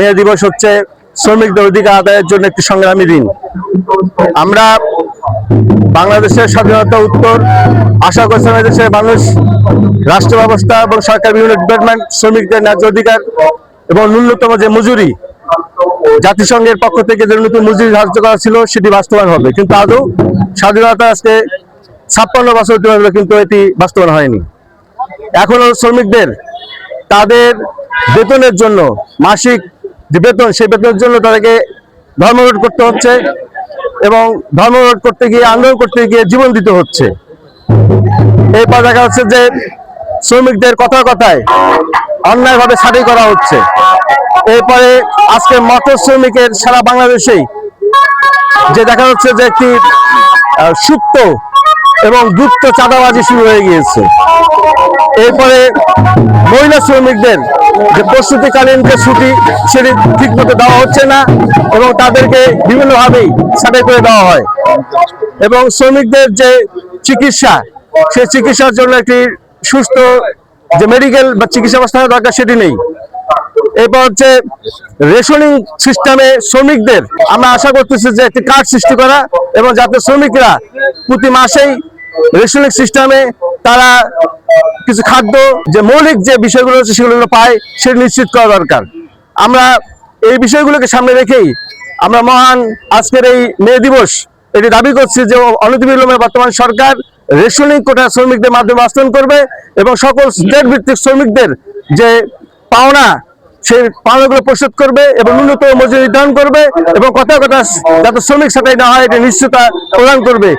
মে দিবস হচ্ছে শ্রমিকদের অধিকার আদায়ের জন্য একটি সংগ্রামী দিন। আমরা বাংলাদেশের স্বাধীনতা উত্তর আশা করছিলাম দেশের মানুষ, রাষ্ট্র ব্যবস্থা এবং সরকার বিভিন্ন ডিপার্টমেন্ট শ্রমিকদের ন্যায্য অধিকার এবং ন্যূনতম যে মজুরি জাতিসংঘের পক্ষ থেকে যে নতুন মজুরি ধার্য করা ছিল সেটি বাস্তবায়ন হবে, কিন্তু আদৌ স্বাধীনতা আজকে 56 বছর হলো কিন্তু এটি বাস্তবায়ন হয়নি। এখনো শ্রমিকদের তাদের বেতনের জন্য মাসিক যে বেতন, সেই বেতনের জন্য তাদেরকে ধর্মঘট করতে হচ্ছে এবং ধর্মঘট করতে গিয়ে, আন্দোলন করতে গিয়ে জীবন দিতে হচ্ছে। এরপর দেখা যাচ্ছে যে শ্রমিকদের কথায় কথায় অন্যায়ভাবে ছাঁটাই করা হচ্ছে। এরপরে আজকে মোটর শ্রমিকের সারা বাংলাদেশেই যে দেখা যাচ্ছে যে একটি সুপ্ত এবং গুপ্ত চাঁদাবাজি শুরু হয়ে গিয়েছে। এরপরে মহিলা শ্রমিকদের যে প্রস্তুতিকালীন যে ছুটি সেটি ঠিক মতো দেওয়া হচ্ছে না এবং তাদেরকে বিভিন্নভাবেই ছাঁটাই করে দেওয়া হয় এবং শ্রমিকদের যে চিকিৎসা, সেই চিকিৎসার জন্য একটি সুস্থ যে মেডিকেল বা চিকিৎসা ব্যবস্থা দরকার সেটি নেই। এরপর হচ্ছে রেশনিং সিস্টেমে শ্রমিকদের আমরা আশা করতেছি যে একটি কার্ড সৃষ্টি করা এবং যাতে শ্রমিকরা প্রতি মাসেই রেশনিং সিস্টেমে তারা কিছু খাদ্য যে মৌলিক যে বিষয়গুলো আছে সেগুলো পায়, সেটা নিশ্চিত করা দরকার। আমরা এই বিষয়গুলোকে সামনে রেখেই আমরা মহান আজকের এই মে দিবস এটি দাবি করছি যে অনতিবিলম্বে বর্তমান সরকার রেশনিং কোটা শ্রমিকদের মাধ্যমে বাস্তবায়ন করবে এবং সকল স্টেট ভিত্তিক শ্রমিকদের যে পাওনা সেই পাওনাগুলো পরিশোধ করবে এবং ন্যূনতম মজুরি নির্ধারণ করবে এবং কথা কথা যাতে শ্রমিক ছাঁটাই না হয় এটা নিশ্চয়তা প্রদান করবে।